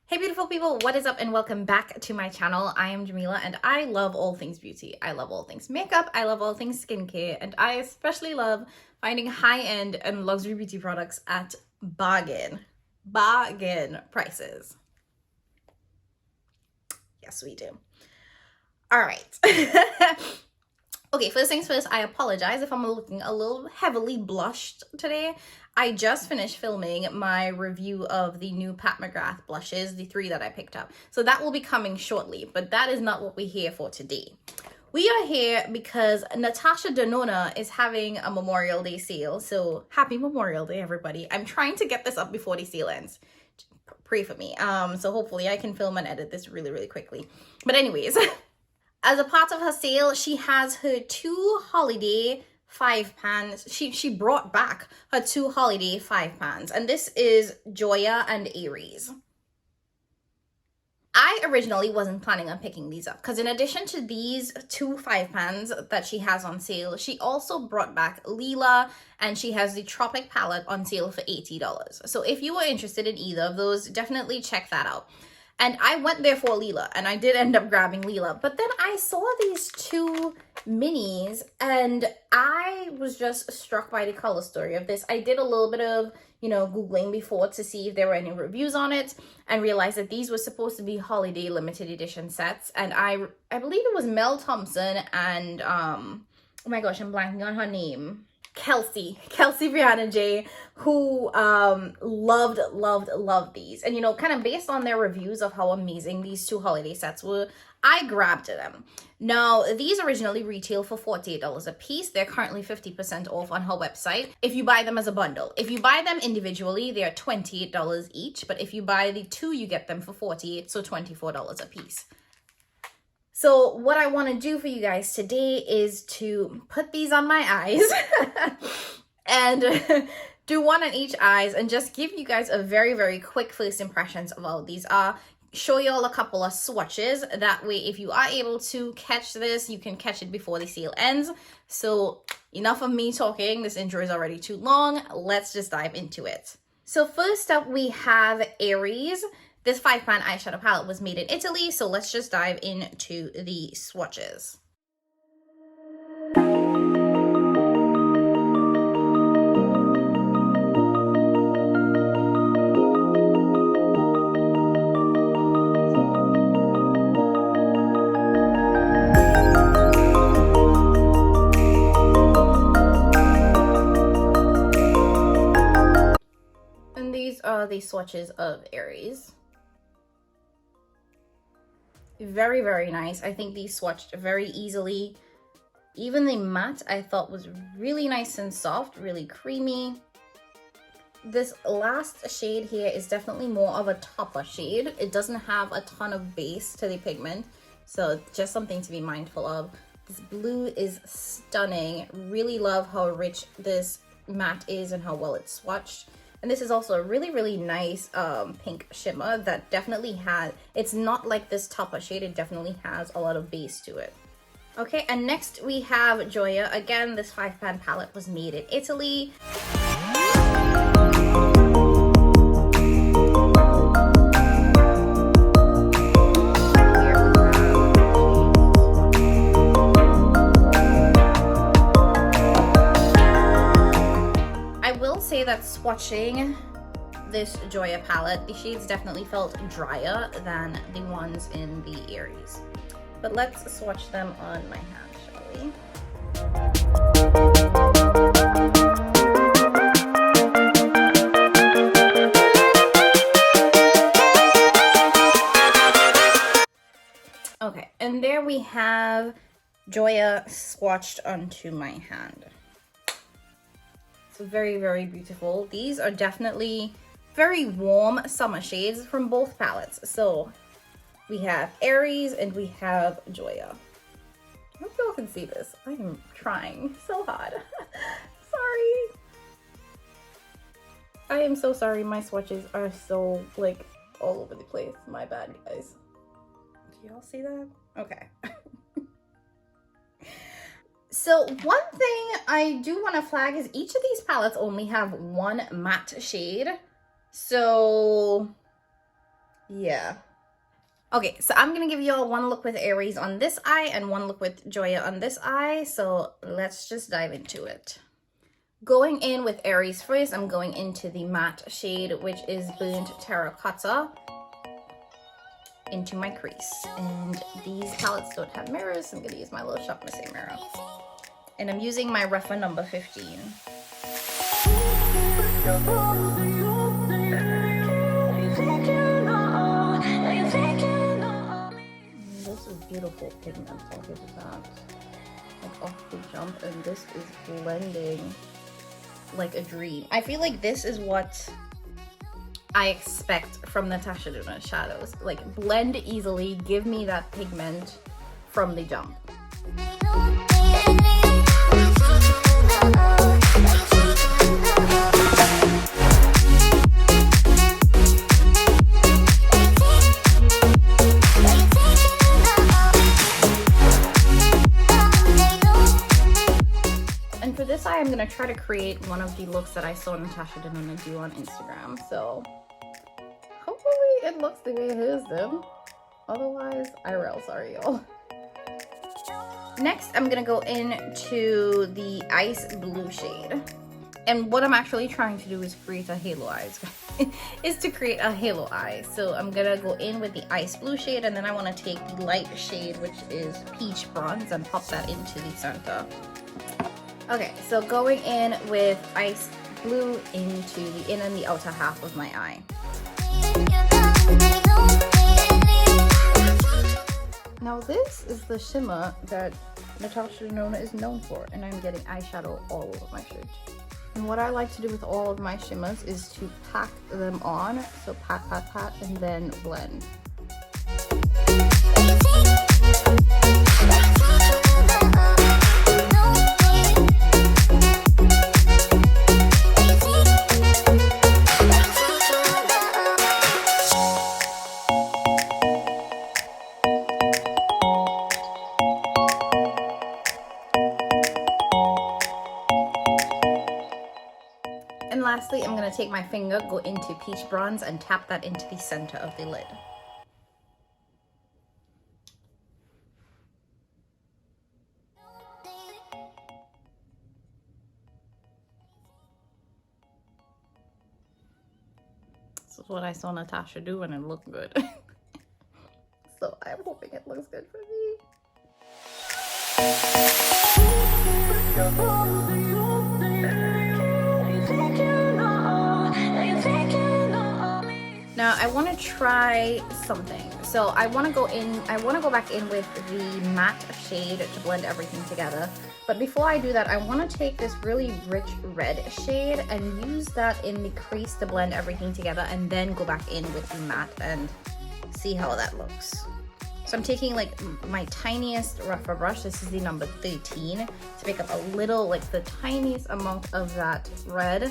Hey beautiful people, what is up and welcome back to my channel. I am Jamila and I love all things beauty. I love all things makeup, I love all things skincare, and I especially love finding high-end and luxury beauty products at bargain prices. Yes, we do. All right. Okay, first things first, I apologize if I'm looking a little heavily blushed today. I just finished filming my review of the new Pat McGrath blushes, the 3 that I picked up. So that will be coming shortly, but that is not what we're here for today. We are here because Natasha Denona is having a Memorial Day sale. So happy Memorial Day, everybody. I'm trying to get this up before the sale ends. Pray for me. So hopefully I can film and edit this really quickly. But anyways, as a part of her sale, she has her 2 holiday 5 pans. She brought back her 2 holiday 5 pans, and this is Joya and Aeris. I originally wasn't planning on picking these up because in addition to these 2 5 pans that she has on sale, she also brought back Lila, and she has the Tropic palette on sale for $80. So if you were interested in either of those, definitely check that out. And I went there for Lila, and I did end up grabbing Lila. But then I saw these 2 minis, and I was just struck by the color story of this. I did a little bit of, Googling before to see if there were any reviews on it, and realized that these were supposed to be holiday limited edition sets. And I believe it was Mel Thompson and, oh my gosh, I'm blanking on her name. Kelsey Brianna J, who loved these. And kind of based on their reviews of how amazing these 2 holiday sets were, I grabbed them. Now, these originally retail for $48 a piece. They're currently 50% off on her website if you buy them as a bundle. If you buy them individually, they are $28 each, but if you buy the 2, you get them for $48, so $24 a piece. So what I want to do for you guys today is to put these on my eyes and do one on each eyes and just give you guys a very quick first impressions of how these are. Show you all a couple of swatches. That way, if you are able to catch this, you can catch it before the sale ends. So enough of me talking. This intro is already too long. Let's just dive into it. So first up, we have Aeris. This 5-pan eyeshadow palette was made in Italy, so let's just dive into the swatches. And these are the swatches of Aeris. Very nice. I think these swatched very easily. Even the matte I thought was really nice and soft, really creamy. This last shade here is definitely more of a topper shade. It doesn't have a ton of base to the pigment, so just something to be mindful of. This blue is stunning. Really love how rich this matte is and how well it's swatched. And this is also a really nice pink shimmer that definitely has, it's not like this topper shade, it definitely has a lot of base to it. Okay, and next we have Joya. Again, this 5-pan palette was made in Italy. Say that swatching this Joya palette, the shades definitely felt drier than the ones in the Aeris. But let's swatch them on my hand, shall we? Okay, and there we have Joya swatched onto my hand. So very beautiful. These are definitely very warm summer shades from both palettes. So we have Aeris and we have Joya. I hope y'all can see this. I am trying so hard. Sorry. I am so sorry. My swatches are so like all over the place. My bad, guys. Do y'all see that? Okay. So one thing I do want to flag is each of these palettes only have one matte shade. So Yeah. Okay, so I'm gonna give you all one look with Aeris on this eye and one look with Joya on this eye. So let's just dive into it. Going in with Aeris first, I'm going into the matte shade, which is Burnt Terracotta, into my crease. And these palettes don't have mirrors, so I'm gonna use my little Shop Missing mirror. And I'm using my rougher number 15. This is beautiful pigment, I'll give it that. Like off the jump, and this is blending like a dream. I feel like this is what I expect from Natasha Denona shadows. Like, blend easily, give me that pigment from the jump. And for this eye, I'm gonna try to create one of the looks that I saw Natasha Denona do on Instagram. So hopefully it looks the way hers did. Otherwise, IRL, sorry y'all. Next, I'm gonna go into the ice blue shade. And what I'm actually trying to do is create a halo eyes. Is to create a halo eye. So I'm gonna go in with the ice blue shade, and then I wanna take the light shade, which is peach bronze, and pop that into the center. Okay, so going in with ice blue into the inner and the outer half of my eye. Now this is the shimmer that Natasha Denona is known for, and I'm getting eyeshadow all over my shirt. And what I like to do with all of my shimmers is to pack them on. So pat, pat, pat, and then blend. And lastly, I'm going to take my finger, go into peach bronze, and tap that into the center of the lid. This is what I saw Natasha do, and it looked good. So I'm hoping it looks good for me. Now I want to try something. So I want to go back in with the matte shade to blend everything together. But before I do that, I want to take this really rich red shade and use that in the crease to blend everything together, and then go back in with the matte and see how that looks. So I'm taking like my tiniest rougher brush, this is the number 13, to pick up a little, like the tiniest amount of that red,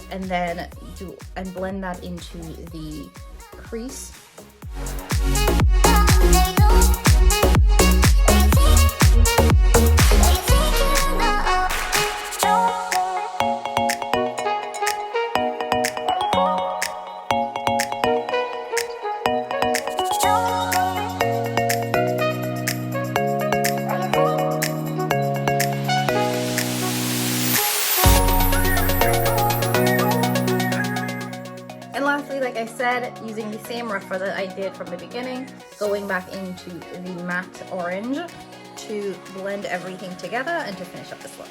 and then blend that into the crease. Like I said, using the same rougher that I did from the beginning, going back into the matte orange to blend everything together and to finish up this look.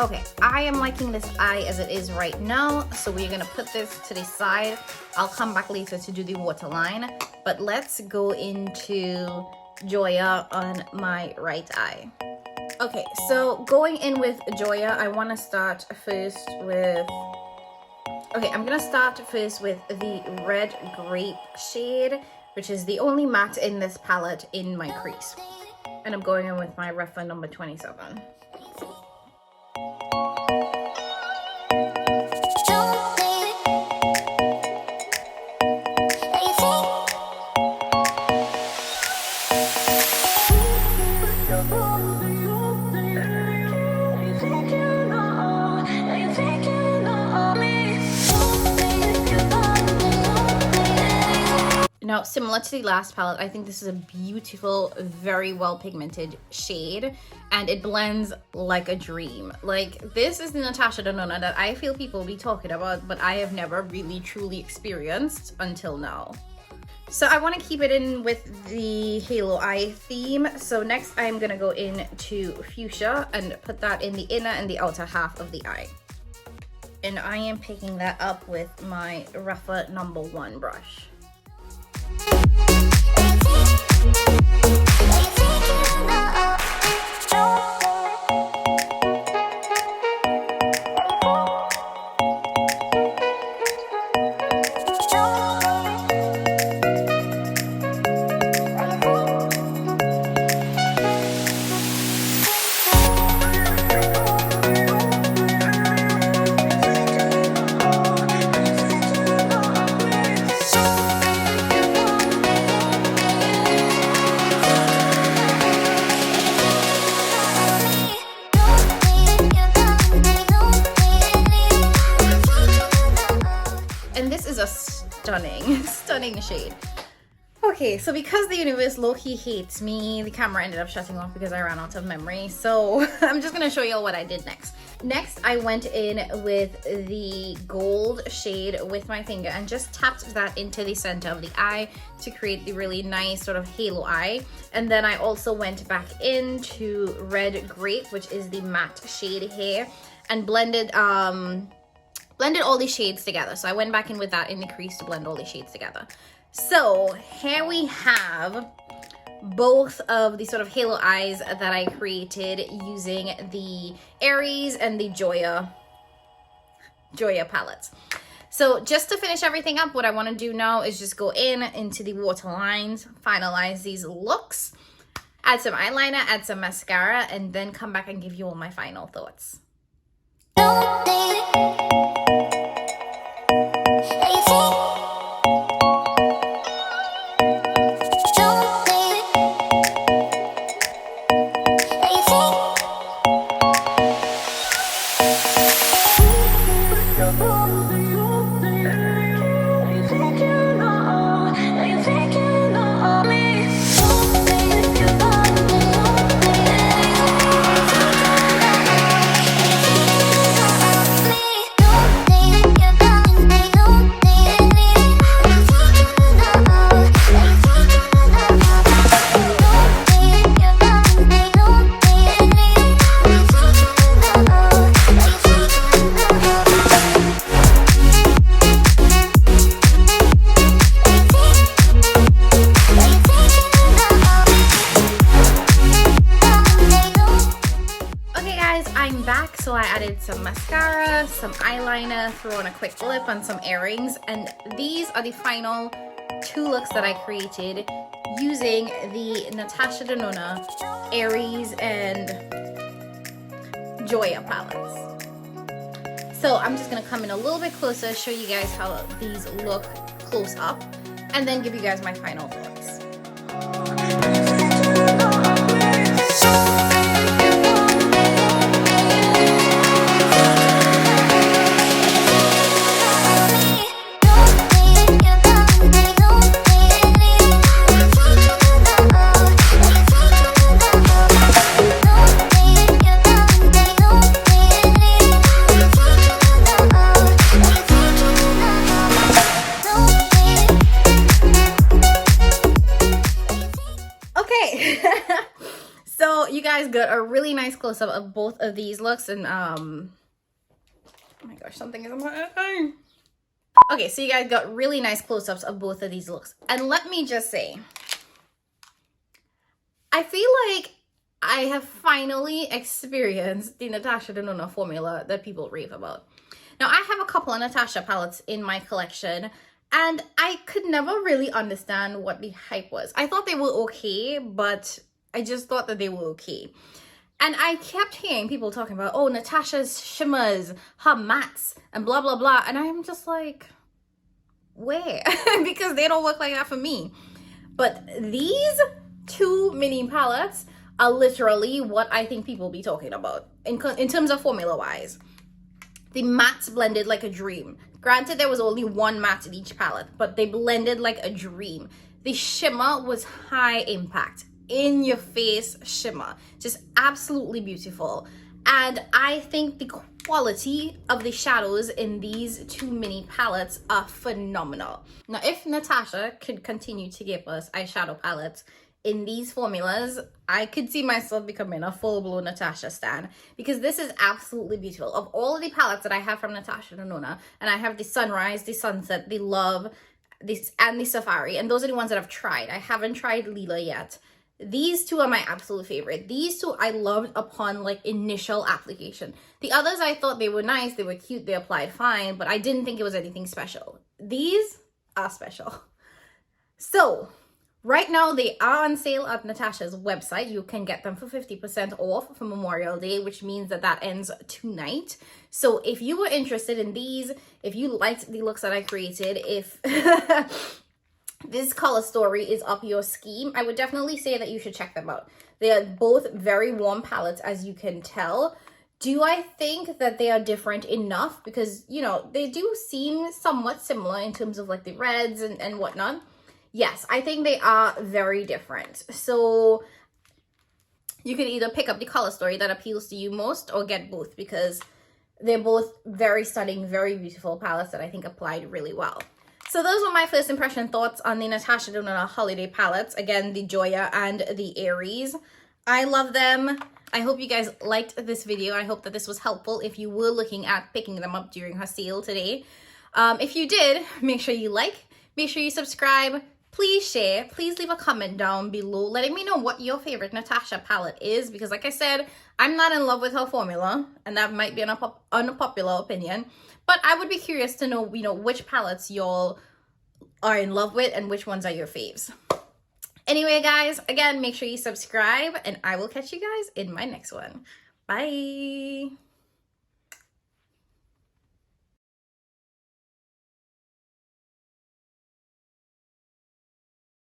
Okay, I am liking this eye as it is right now, so we're gonna put this to the side. I'll come back later to do the waterline, but let's go into Joya on my right eye. Okay, so going in with Joya, I want to start first with... Okay, I'm gonna start first with the red grape shade, which is the only matte in this palette in my crease. And I'm going in with my Refa number 27. Now, similar to the last palette, I think this is a beautiful, very well pigmented shade, and it blends like a dream. Like, this is the Natasha Denona that I feel people be talking about, but I have never really truly experienced until now. So I want to keep it in with the Halo Eye theme. So next I'm gonna go into fuchsia and put that in the inner and the outer half of the eye. And I am picking that up with my Refa number 1 brush. Stunning shade. Okay, so because the universe low-key hates me, the camera ended up shutting off because I ran out of memory. So I'm just gonna show you all what I did next. Next, I went in with the gold shade with my finger and just tapped that into the center of the eye to create the really nice sort of halo eye. And then I also went back into red grape, which is the matte shade here, and blended all these shades together. So I went back in with that in the crease to blend all these shades together. So here we have both of the sort of halo eyes that I created using the Aeris and the Joya palettes. So just to finish everything up, what I want to do now is just go into the waterlines, finalize these looks, add some eyeliner, add some mascara, and then come back and give you all my final thoughts. So I added some mascara, some eyeliner, threw on a quick lip and some earrings, and these are the final 2 looks that I created using the Natasha Denona Aeris and Joya palettes. So I'm just gonna come in a little bit closer, show you guys how these look close up, and then give you guys my final thoughts. So you guys got a really nice close-up of both of these looks, and oh my gosh, something is on my eye. Okay, so you guys got really nice close-ups of both of these looks, and let me just say, I feel like I have finally experienced the Natasha Denona formula that people rave about. Now, I have a couple of Natasha palettes in my collection, And I could never really understand what the hype was. I thought they were okay, but I just thought that they were okay. And I kept hearing people talking about, oh, Natasha's shimmers, her mattes, and blah, blah, blah. And I'm just like, where? Because they don't work like that for me. But these two mini palettes are literally what I think people be talking about in terms of formula-wise. The mattes blended like a dream. Granted, there was only one matte in each palette, but they blended like a dream. The shimmer was high impact, in your face shimmer, just absolutely beautiful. And I think the quality of the shadows in these two mini palettes are phenomenal. Now, if Natasha could continue to give us eyeshadow palettes in these formulas, I could see myself becoming a full-blown Natasha stan, because this is absolutely beautiful. Of all of the palettes that I have from Natasha Denona, and I have the Sunrise, the Sunset, the Love, this, and the Safari, and those are the ones that I've tried. I haven't tried Lila yet. These two are my absolute favorite. These two I loved upon like initial application. The others, I thought they were nice, they were cute, they applied fine, but I didn't think it was anything special. These are special. So right now they are on sale at Natasha's website. You can get them for 50% off for Memorial Day, which means that that ends tonight. So if you were interested in these, if you liked the looks that I created, if this color story is up your scheme, I would definitely say that you should check them out. They are both very warm palettes, as you can tell. Do I think that they are different enough? Because, you know, they do seem somewhat similar in terms of like the reds and whatnot. Yes, I think they are very different. So you can either pick up the color story that appeals to you most or get both, because they're both very stunning, very beautiful palettes that I think applied really well. So those were my first impression thoughts on the Natasha Denona holiday palettes. Again, the Joya and the Aeris. I love them. I hope you guys liked this video. I hope that this was helpful if you were looking at picking them up during her sale today. If you did, make sure you like, make sure you subscribe, please share, please leave a comment down below letting me know what your favorite Natasha palette is, because like I said, I'm not in love with her formula, and that might be an unpopular opinion, but I would be curious to know, you know, which palettes y'all are in love with and which ones are your faves. Anyway, guys, again, make sure you subscribe, and I will catch you guys in my next one. Bye!